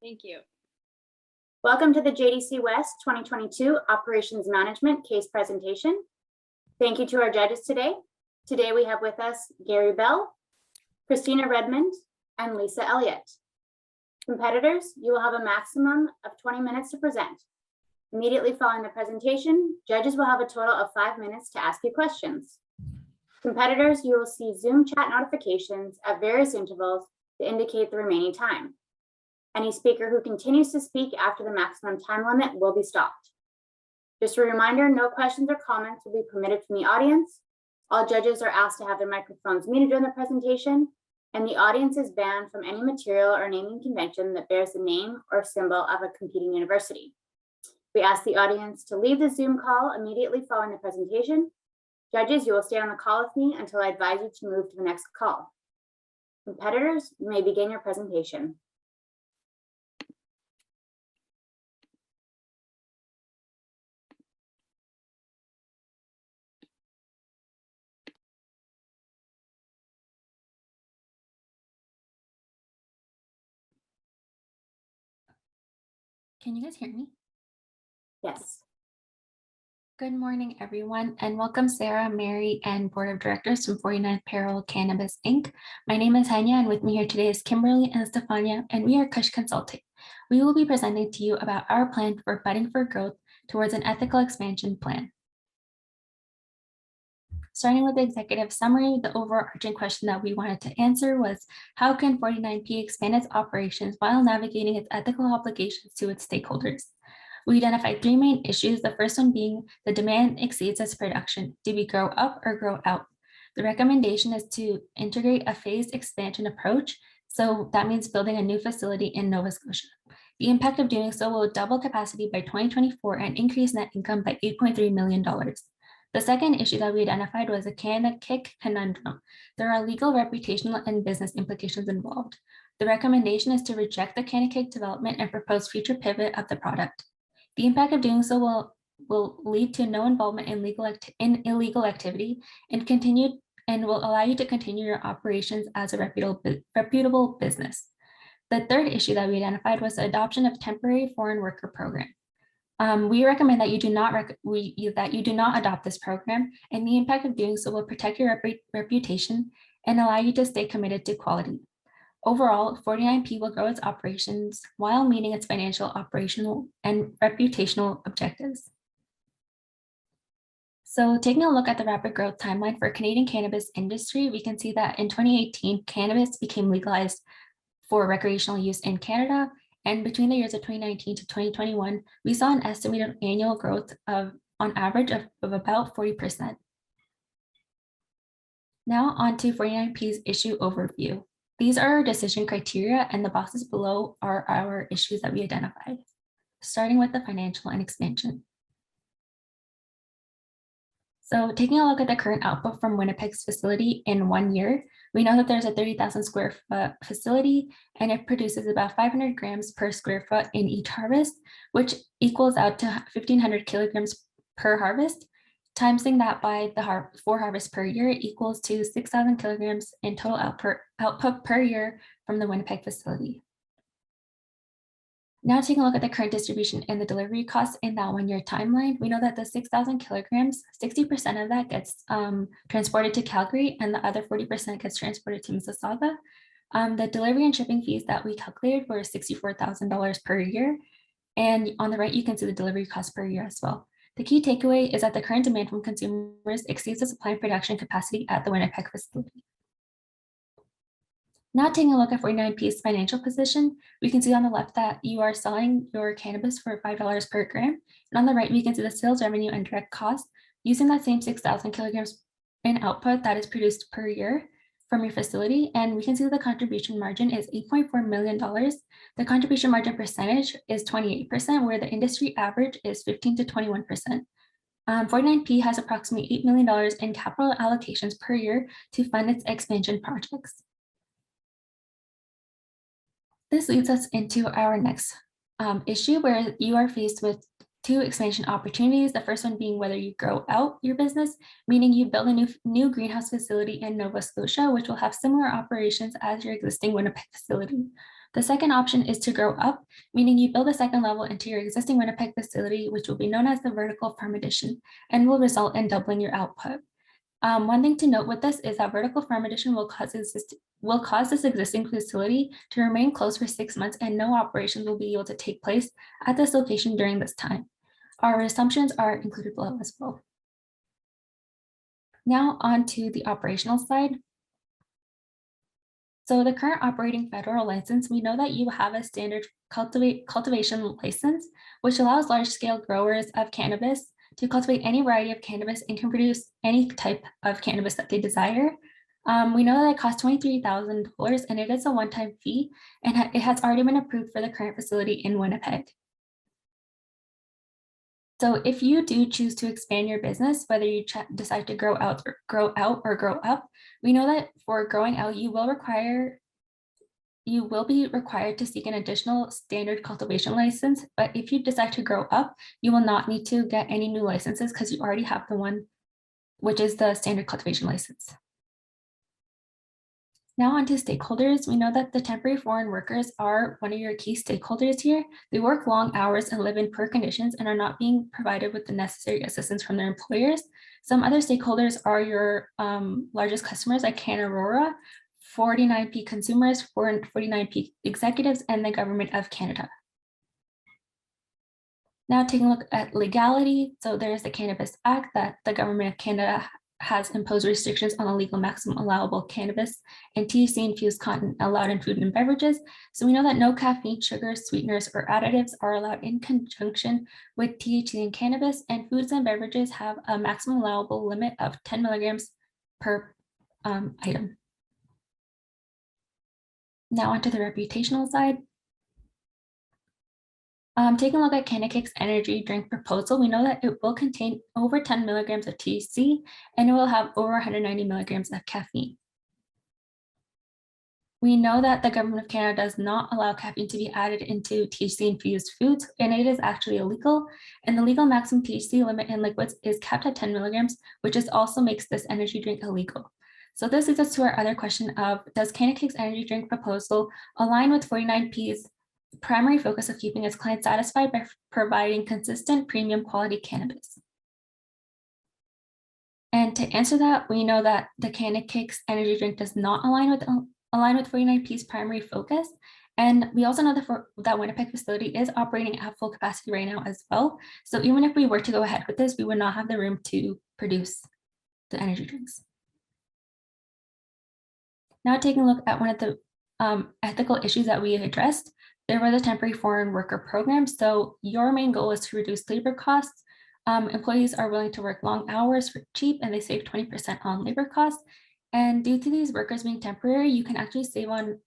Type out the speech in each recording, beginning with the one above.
Thank you. Welcome to the JDC West 2022 Operations Management Case Presentation. Thank you to our judges today. Today we have with us Gary Bell, Christina Redmond, and Lisa Elliott. Competitors, you will have a maximum of 20 minutes to present. Immediately following the presentation, judges will have a total of 5 minutes to ask you questions. Competitors, you will see Zoom chat notifications at various intervals to indicate the remaining time. Any speaker who continues to speak after the maximum time limit will be stopped. Just a reminder, no questions or comments will be permitted from the audience. All judges are asked to have their microphones muted during the presentation, and the audience is banned from any material or naming convention that bears the name or symbol of a competing university. We ask the audience to leave the Zoom call immediately following the presentation. Judges, you will stay on the call with me until I advise you to move to the next call. Competitors, you may begin your presentation. Can you guys hear me? Yes. Good morning, everyone, and welcome Sarah, Mary, and Board of Directors from 49th Parallel Cannabis Inc. My name is Hanya, and with me here today is Kimberly and Stefania, and we are Kush Consulting. We will be presenting to you about our plan for budding for growth towards an ethical expansion plan. Starting with the executive summary, the overarching question that we wanted to answer was, how can 49P expand its operations while navigating its ethical obligations to its stakeholders? We identified 3 main issues, the first one being the demand exceeds its production. Do we grow up or grow out? The recommendation is to integrate a phased expansion approach. So that means building a new facility in Nova Scotia. The impact of doing so will double capacity by 2024 and increase net income by $8.3 million. The second issue that we identified was a CannaKick conundrum. There are legal, reputational, and business implications involved. The recommendation is to reject the CannaKick development and propose future pivot of the product. The impact of doing so will lead to no involvement in illegal activity and will allow you to continue your operations as a reputable business. The third issue that we identified was the adoption of temporary foreign worker program. We recommend that you do not adopt this program, and the impact of doing so will protect your reputation and allow you to stay committed to quality. Overall, 49P will grow its operations while meeting its financial, operational, and reputational objectives. So taking a look at the rapid growth timeline for Canadian cannabis industry, we can see that in 2018, cannabis became legalized for recreational use in Canada. And between the years of 2019 to 2021, we saw an estimated annual growth of, on average, of about 40%. Now on to 49P's issue overview. These are our decision criteria, and the boxes below are our issues that we identified, starting with the financial and expansion. So taking a look at the current output from Winnipeg's facility in 1 year, we know that there's a 30,000 square foot facility, and it produces about 500 grams per square foot in each harvest, which equals out to 1,500 kilograms per harvest. Timesing that by the 4 harvests per year equals to 6,000 kilograms in total output per year from the Winnipeg facility. Now taking a look at the current distribution and the delivery costs in that 1 year timeline, we know that the 6,000 kilograms, 60% of that gets transported to Calgary, and the other 40% gets transported to Mississauga. The delivery and shipping fees that we calculated were $64,000 per year. And on the right, you can see the delivery cost per year as well. The key takeaway is that the current demand from consumers exceeds the supply and production capacity at the Winnipeg facility. Now taking a look at 49P's financial position, we can see on the left that you are selling your cannabis for $5 per gram. And on the right, we can see the sales revenue and direct costs using that same 6,000 kilograms in output that is produced per year from your facility. And we can see that the contribution margin is $8.4 million. The contribution margin percentage is 28%, where the industry average is 15 to 21%. 49P has approximately $8 million in capital allocations per year to fund its expansion projects. This leads us into our next issue, where you are faced with 2 expansion opportunities. The first one being whether you grow out your business, meaning you build a new greenhouse facility in Nova Scotia, which will have similar operations as your existing Winnipeg facility. The second option is to grow up, meaning you build a second level into your existing Winnipeg facility, which will be known as the vertical farm addition and will result in doubling your output. One thing to note with this is that vertical farm addition will cause this existing facility to remain closed for 6 months and no operations will be able to take place at this location during this time. Our assumptions are included below as well. Now on to the operational side. So the current operating federal license, we know that you have a standard cultivation license, which allows large-scale growers of cannabis to cultivate any variety of cannabis and can produce any type of cannabis that they desire. We know that it costs $23,000 and it is a one-time fee, and it has already been approved for the current facility in Winnipeg. So if you do choose to expand your business, whether you decide to grow out or grow up, we know that for growing out, you will be required to seek an additional standard cultivation license. But if you decide to grow up, you will not need to get any new licenses because you already have the one, which is the standard cultivation license. Now on to stakeholders. We know that the temporary foreign workers are one of your key stakeholders here. They work long hours and live in poor conditions and are not being provided with the necessary assistance from their employers. Some other stakeholders are your largest customers like CanAurora, 49P consumers, 49P executives, and the government of Canada. Now taking a look at legality. So there's the Cannabis Act that the government of Canada has imposed restrictions on the legal maximum allowable cannabis and THC-infused content allowed in food and beverages. So we know that no caffeine, sugars, sweeteners, or additives are allowed in conjunction with THC and cannabis, and foods and beverages have a maximum allowable limit of 10 milligrams per item. Now onto the reputational side. Taking a look at CannaKick's energy drink proposal, we know that it will contain over 10 milligrams of THC and it will have over 190 milligrams of caffeine. We know that the government of Canada does not allow caffeine to be added into THC-infused foods, and it is actually illegal. And the legal maximum THC limit in liquids is capped at 10 milligrams, which also makes this energy drink illegal. So this leads us to our other question of, does CannaKick's energy drink proposal align with 49P's primary focus of keeping its clients satisfied by providing consistent premium quality cannabis? And to answer that, we know that the CannaKick's energy drink does not align with 49P's primary focus. And we also know that Winnipeg facility is operating at full capacity right now as well. So even if we were to go ahead with this, we would not have the room to produce the energy drinks. Now taking a look at one of the ethical issues that we addressed, there were the temporary foreign worker programs. So your main goal is to reduce labor costs. Employees are willing to work long hours for cheap and they save 20% on labor costs. And due to these workers being temporary, you can actually save on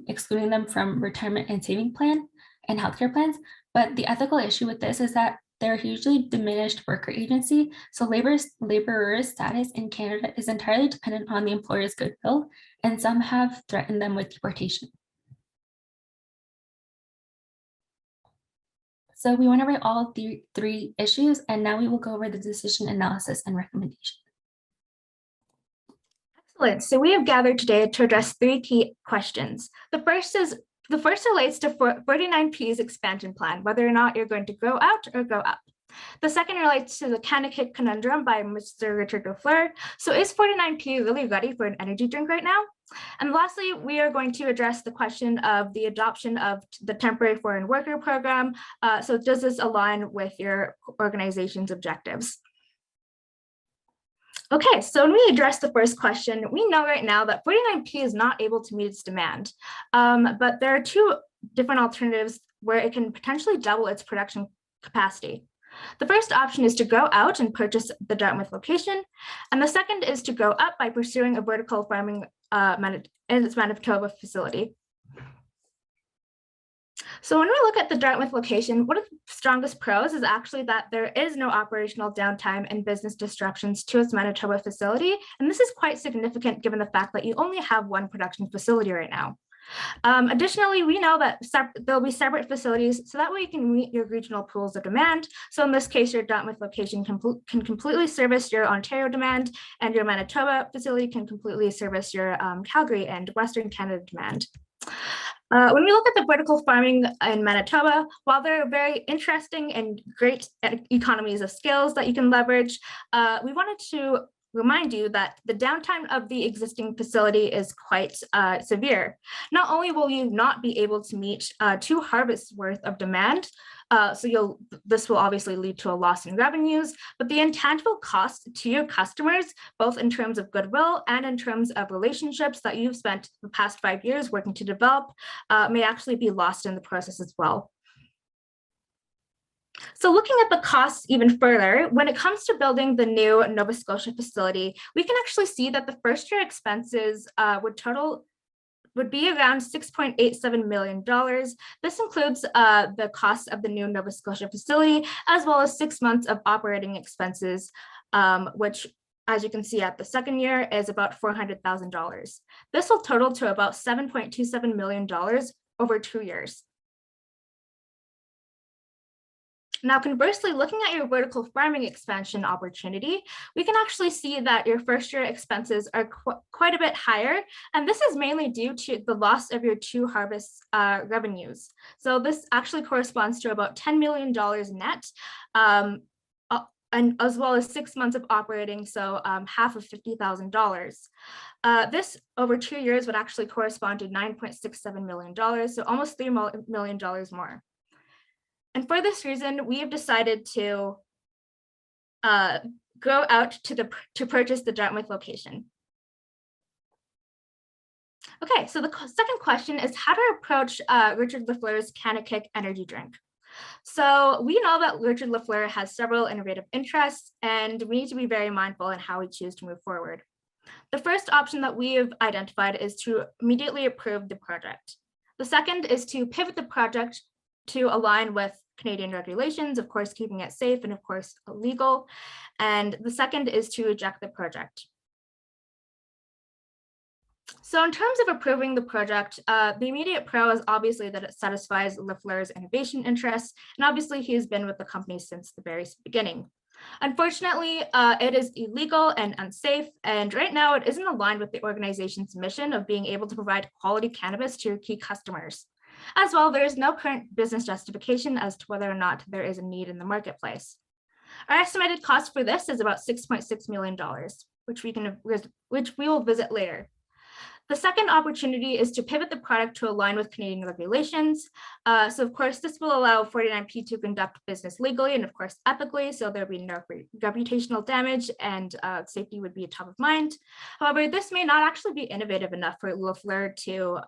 excluding them from retirement and saving plan and healthcare plans. But the ethical issue with this is that they're a hugely diminished worker agency. So laborers' status in Canada is entirely dependent on the employer's goodwill, and some have threatened them with deportation. So we went over all the three issues, and now we will go over the decision analysis and recommendation. Excellent. So we have gathered today to address three key questions. The first relates to 49P's expansion plan, whether or not you're going to grow out or grow up. The second relates to the CannaKick conundrum by Mr. Richard LaFleur. So is 49P really ready for an energy drink right now? And lastly, we are going to address the question of the adoption of the temporary foreign worker program. So does this align with your organization's objectives? Okay, so when we address the first question, we know right now that 49P is not able to meet its demand, but there are two different alternatives where it can potentially double its production capacity. The first option is to go out and purchase the Dartmouth location, and the second is to go up by pursuing a vertical farming in its Manitoba facility. So when we look at the Dartmouth location, one of the strongest pros is actually that there is no operational downtime and business disruptions to its Manitoba facility. And this is quite significant given the fact that you only have one production facility right now. Additionally, we know that there'll be separate facilities, so that way you can meet your regional pools of demand. So in this case, your Dartmouth location can completely service your Ontario demand, and your Manitoba facility can completely service your Calgary and Western Canada demand. When we look at the vertical farming in Manitoba, while there are very interesting and great economies of scales that you can leverage, we wanted to remind you that the downtime of the existing facility is quite severe. Not only will you not be able to meet 2 harvests worth of demand, this will obviously lead to a loss in revenues, but the intangible cost to your customers, both in terms of goodwill and in terms of relationships that you've spent the past 5 years working to develop, may actually be lost in the process as well. So looking at the costs even further, when it comes to building the new Nova Scotia facility, we can actually see that the first year expenses would be around $6.87 million. This includes the cost of the new Nova Scotia facility, as well as 6 months of operating expenses, which, as you can see at the second year, is about $400,000. This will total to about $7.27 million over 2 years. Now, conversely, looking at your vertical farming expansion opportunity, we can actually see that your first year expenses are quite a bit higher. And this is mainly due to the loss of your 2 harvest revenues. So this actually corresponds to about $10 million net, and as well as 6 months of operating, so half of $50,000. This over 2 years would actually correspond to $9.67 million, so almost $3 million more. And for this reason, we have decided to go out to purchase the Dartmouth location. Okay, so the second question is how to approach Richard LaFleur's CannaKick energy drink. So we know that Richard LaFleur has several innovative interests, and we need to be very mindful in how we choose to move forward. The first option that we have identified is to immediately approve the project. The second is to pivot the project to align with Canadian regulations, of course, keeping it safe and of course legal. And the second is to reject the project. So in terms of approving the project, the immediate pro is obviously that it satisfies LaFleur's innovation interests, and obviously he has been with the company since the very beginning. Unfortunately, it is illegal and unsafe, and right now it isn't aligned with the organization's mission of being able to provide quality cannabis to your key customers. As well, there is no current business justification as to whether or not there is a need in the marketplace. Our estimated cost for this is about $6.6 million, which we will visit later. The second opportunity is to pivot the product to align with Canadian regulations. So of course, this will allow 49P to conduct business legally and of course ethically, so there'll be no reputational damage and safety would be top of mind. However, this may not actually be innovative enough for LaFleur to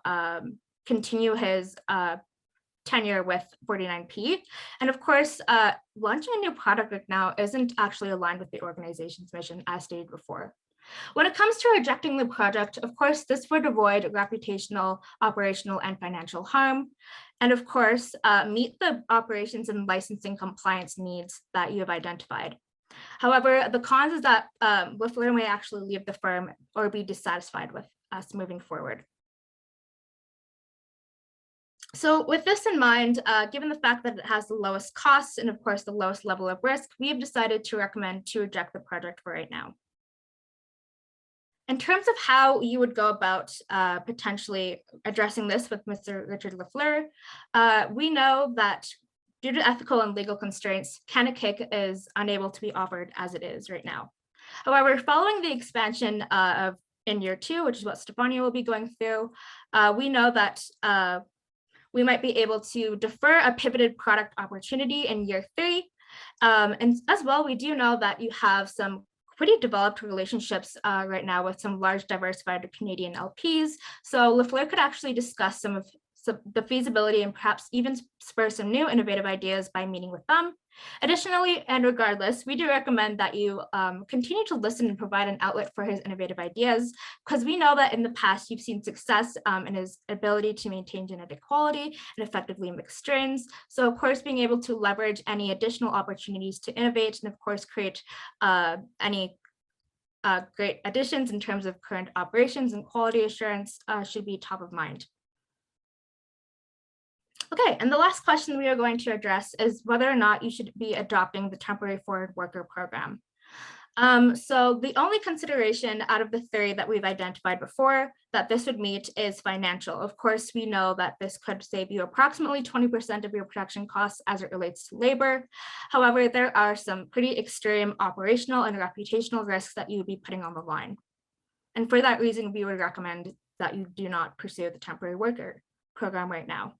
continue his tenure with 49P. And of course, launching a new product right now isn't actually aligned with the organization's mission as stated before. When it comes to rejecting the project, of course, this would avoid reputational, operational, and financial harm. And of course, meet the operations and licensing compliance needs that you have identified. However, the cons is that LaFleur may actually leave the firm or be dissatisfied with us moving forward. So with this in mind, given the fact that it has the lowest costs and of course the lowest level of risk, we have decided to recommend to reject the project for right now. In terms of how you would go about potentially addressing this with Mr. Richard LaFleur, we know that due to ethical and legal constraints, CannaKick is unable to be offered as it is right now. However, following the expansion in year 2, which is what Stefania will be going through, we know that we might be able to defer a pivoted product opportunity in year 3. And as well, we do know that you have some pretty developed relationships right now with some large diversified Canadian LPs. So LaFleur could actually discuss some of the feasibility and perhaps even spur some new innovative ideas by meeting with them. Additionally, and regardless, we do recommend that you continue to listen and provide an outlet for his innovative ideas, because we know that in the past you've seen success in his ability to maintain genetic quality and effectively mix strains. So of course, being able to leverage any additional opportunities to innovate and of course create any great additions in terms of current operations and quality assurance should be top of mind. Okay, and the last question we are going to address is whether or not you should be adopting the temporary foreign worker program. So the only consideration out of the three that we've identified before that this would meet is financial. Of course, we know that this could save you approximately 20% of your production costs as it relates to labor. However, there are some pretty extreme operational and reputational risks that you would be putting on the line. And for that reason, we would recommend that you do not pursue the temporary worker program right now.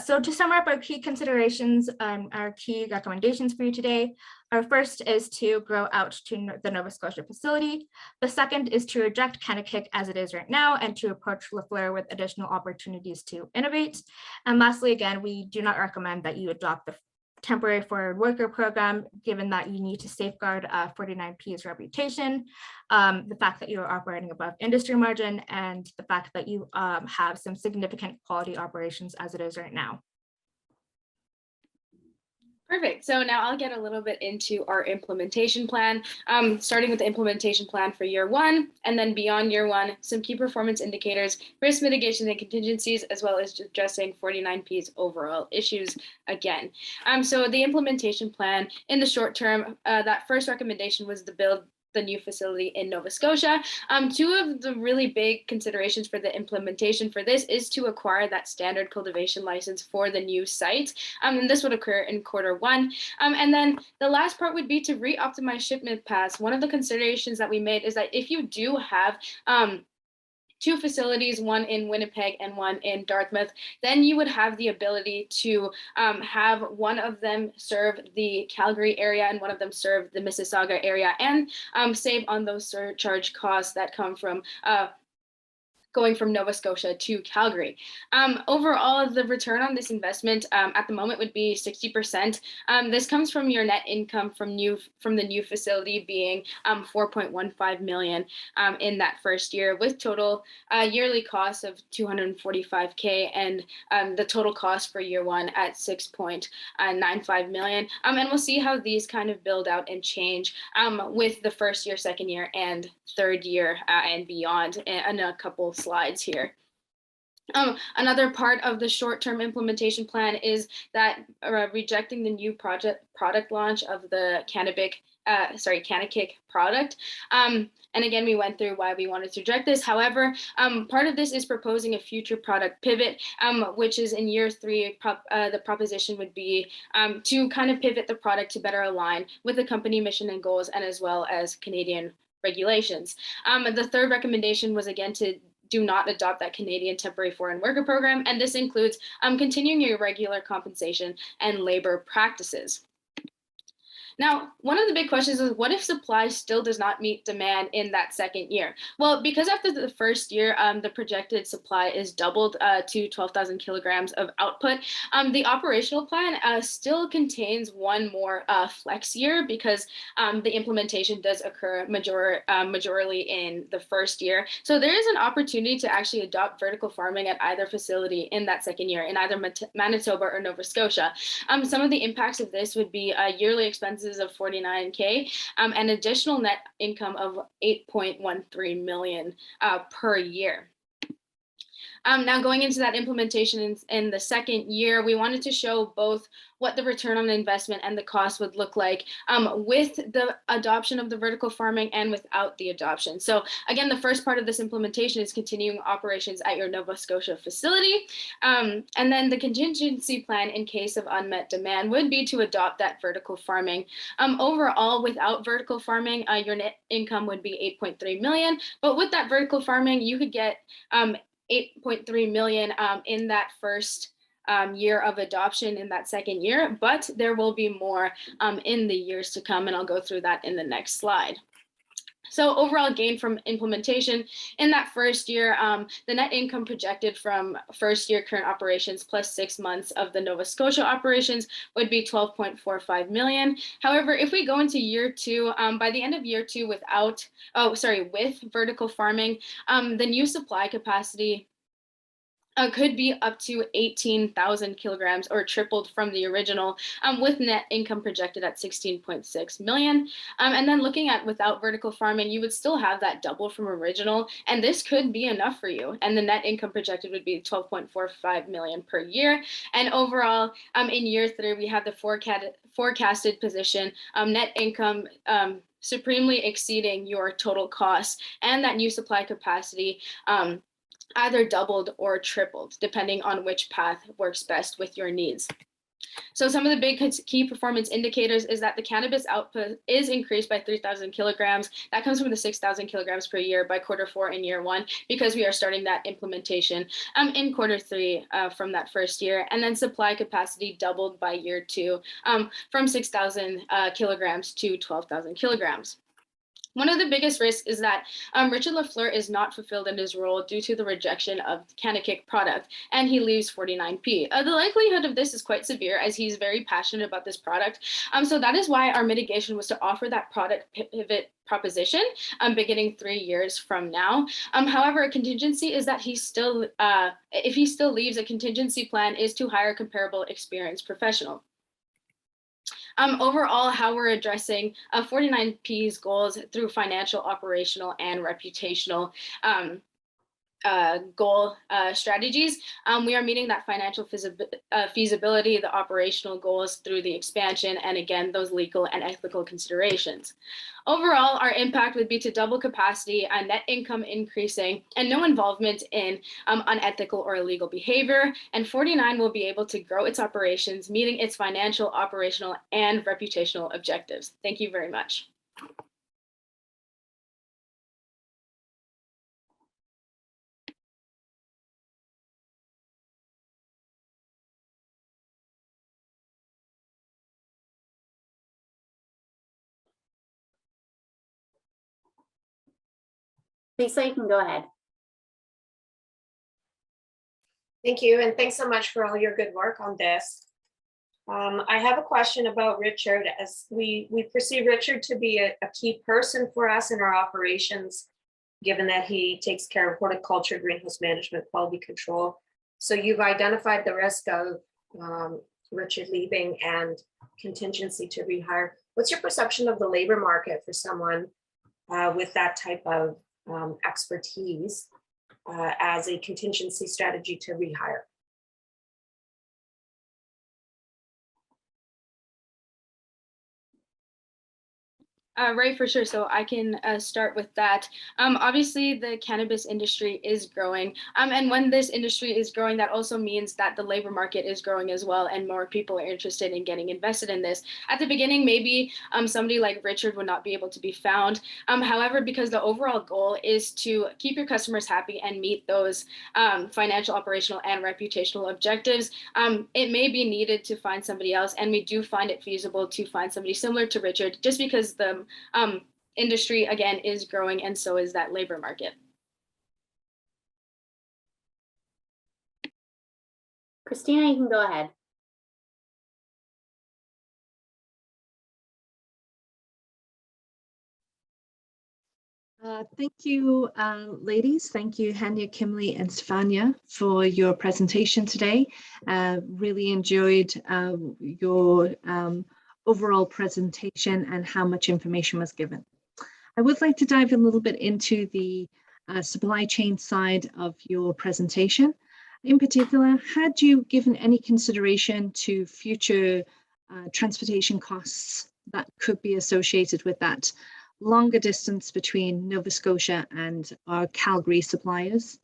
So to sum up our key considerations, our key recommendations for you today, our first is to grow out to the Nova Scotia facility. The second is to reject CannaKick as it is right now and to approach LaFleur with additional opportunities to innovate. And lastly, again, we do not recommend that you adopt the temporary foreign worker program, given that you need to safeguard 49P's reputation, the fact that you're operating above industry margin, and the fact that you have some significant quality operations as it is right now. Perfect. So now I'll get a little bit into our implementation plan, starting with the implementation plan for year one, and then beyond year one, some key performance indicators, risk mitigation and contingencies, as well as addressing 49P's overall issues again. So the implementation plan in the short term, that first recommendation was to build the new facility in Nova Scotia. Two of the really big considerations for the implementation for this is to acquire that standard cultivation license for the new site. And this would occur in Q1. And then the last part would be to re-optimize shipment paths. One of the considerations that we made is that if you do have two facilities, one in Winnipeg and one in Dartmouth, then you would have the ability to have one of them serve the Calgary area and one of them serve the Mississauga area, and save on those surcharge costs that come from going from Nova Scotia to Calgary. Overall, the return on this investment at the moment would be 60%. This comes from your net income from the new facility being 4.15 million in that first year, with total yearly costs of 245K and the total cost for year one at 6.95 million. And we'll see how these kind of build out and change with the first year, second year, and third year and beyond in a couple slides here. Another part of the short-term implementation plan is that rejecting the new product launch of the CannaKick product. And again, we went through why we wanted to reject this. However, part of this is proposing a future product pivot, which is in year three, the proposition would be to kind of pivot the product to better align with the company mission and goals, and as well as Canadian regulations. The third recommendation was again to do not adopt that Canadian temporary foreign worker program, and this includes continuing your regular compensation and labor practices. Now, one of the big questions is, what if supply still does not meet demand in that second year? Well, because after the first year, the projected supply is doubled to 12,000 kilograms of output, the operational plan still contains one more flex year, because the implementation does occur majorly in the first year. So there is an opportunity to actually adopt vertical farming at either facility in that second year, in either Manitoba or Nova Scotia. Some of the impacts of this would be yearly expenses of 49K and additional net income of 8.13 million per year. Now going into that implementation in the second year, we wanted to show both what the return on investment and the cost would look like with the adoption of the vertical farming and without the adoption. So again, the first part of this implementation is continuing operations at your Nova Scotia facility. And then the contingency plan in case of unmet demand would be to adopt that vertical farming. Overall, without vertical farming, your net income would be 8.3 million. But with that vertical farming, you could get 8.3 million in that first year of adoption in that second year, but there will be more in the years to come, and I'll go through that in the next slide. So overall gain from implementation in that first year, the net income projected from first year current operations plus 6 months of the Nova Scotia operations would be 12.45 million. However, if we go into year two, by the end of year two with vertical farming, the new supply capacity could be up to 18,000 kilograms, or tripled from the original, with net income projected at 16.6 million. And then looking at without vertical farming, you would still have that double from original, and this could be enough for you. And the net income projected would be 12.45 million per year. And overall, in year three, we have the forecasted position net income supremely exceeding your total costs, and that new supply capacity either doubled or tripled, depending on which path works best with your needs. So some of the big key performance indicators is that the cannabis output is increased by 3,000 kilograms. That comes from the 6,000 kilograms per year by Q4 in year 1, because we are starting that implementation in Q3 from that first year. And then supply capacity doubled by year 2 from 6,000 kilograms to 12,000 kilograms. One of the biggest risks is that Richard LaFleur is not fulfilled in his role due to the rejection of the CannaKick product, and he leaves 49P. The likelihood of this is quite severe, as he's very passionate about this product. So that is why our mitigation was to offer that product pivot proposition beginning 3 years from now. However, a contingency is that if he still leaves, a contingency plan is to hire a comparable experienced professional. Overall, how we're addressing 49P's goals through financial, operational, and reputational goal strategies. We are meeting that financial feasibility, the operational goals through the expansion, and again, those legal and ethical considerations. Overall, our impact would be to double capacity, net income increasing, and no involvement in unethical or illegal behavior. And 49 will be able to grow its operations, meeting its financial, operational, and reputational objectives. Thank you very much. Lisa, you can go ahead. Thank you, and thanks so much for all your good work on this. I have a question about Richard, as we perceive Richard to be a key person for us in our operations, given that he takes care of horticulture, greenhouse management, quality control. So you've identified the risk of Richard leaving and contingency to rehire. What's your perception of the labor market for someone with that type of expertise as a contingency strategy to rehire? Right, for sure. So I can start with that. Obviously, the cannabis industry is growing. And when this industry is growing, that also means that the labor market is growing as well, and more people are interested in getting invested in this. At the beginning, maybe somebody like Richard would not be able to be found. However, because the overall goal is to keep your customers happy and meet those financial, operational, and reputational objectives, it may be needed to find somebody else. And we do find it feasible to find somebody similar to Richard, just because the industry, again, is growing, and so is that labor market. Christina, you can go ahead. Thank you, ladies. Thank you, Hanya, Kimley, and Stefania, for your presentation today. Really enjoyed your overall presentation and how much information was given. I would like to dive a little bit into the supply chain side of your presentation. In particular, had you given any consideration to future transportation costs that could be associated with that longer distance between Nova Scotia and our Calgary suppliers?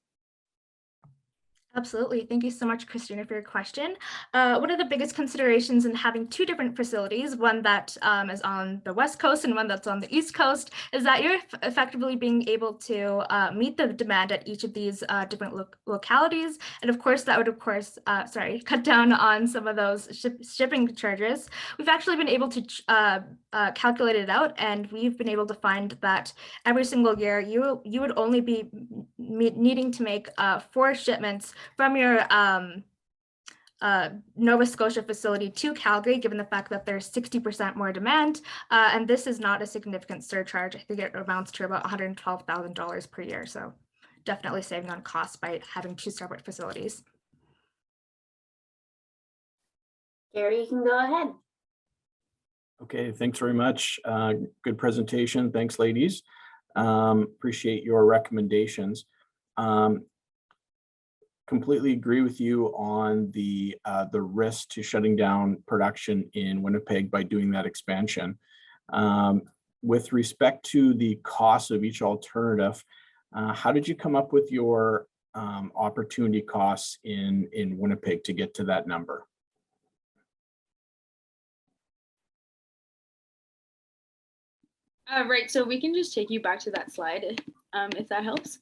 Absolutely. Thank you so much, Christina, for your question. One of the biggest considerations in having two different facilities, one that is on the West Coast and one that's on the East Coast, is that you're effectively being able to meet the demand at each of these different localities. And of course, that would, cut down on some of those shipping charges. We've actually been able to calculate it out, and we've been able to find that every single year you would only be needing to make 4 shipments from your Nova Scotia facility to Calgary, given the fact that there's 60% more demand. And this is not a significant surcharge. I think it amounts to about $112,000 per year. So definitely saving on costs by having 2 separate facilities. Gary, you can go ahead. Okay, thanks very much. Good presentation. Thanks, ladies. Appreciate your recommendations. Completely agree with you on the risk to shutting down production in Winnipeg by doing that expansion. with respect to the cost of each alternative, how did you come up with your opportunity costs in Winnipeg to get to that number? Right, so we can just take you back to that slide if that helps.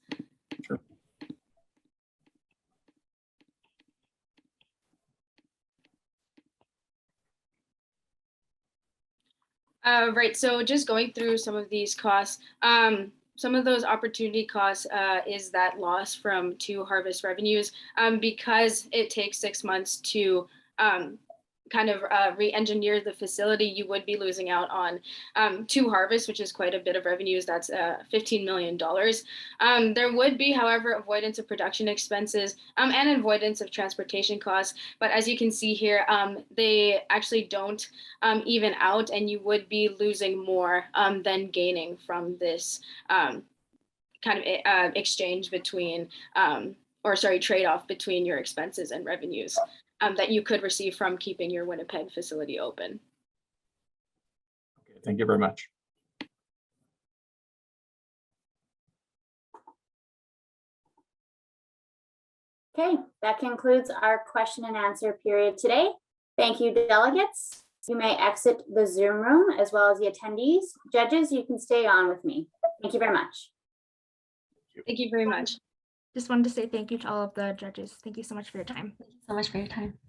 Sure. Right, so just going through some of these costs, some of those opportunity costs is that loss from to harvest revenues because it takes 6 months to kind of re-engineer the facility. You would be losing out on to harvest, which is quite a bit of revenues. That's $15 million. There would be, however, avoidance of production expenses and avoidance of transportation costs. But as you can see here, they actually don't even out, and you would be losing more than gaining from this kind of exchange between, trade-off between your expenses and revenues that you could receive from keeping your Winnipeg facility open. Okay, thank you very much. Okay, that concludes our question and answer period today. Thank you, delegates. You may exit the Zoom room as well as the attendees. Judges, you can stay on with me. Thank you very much. Thank you very much. Just wanted to say thank you to all of the judges. Thank you so much for your time. Thank you so much for your time.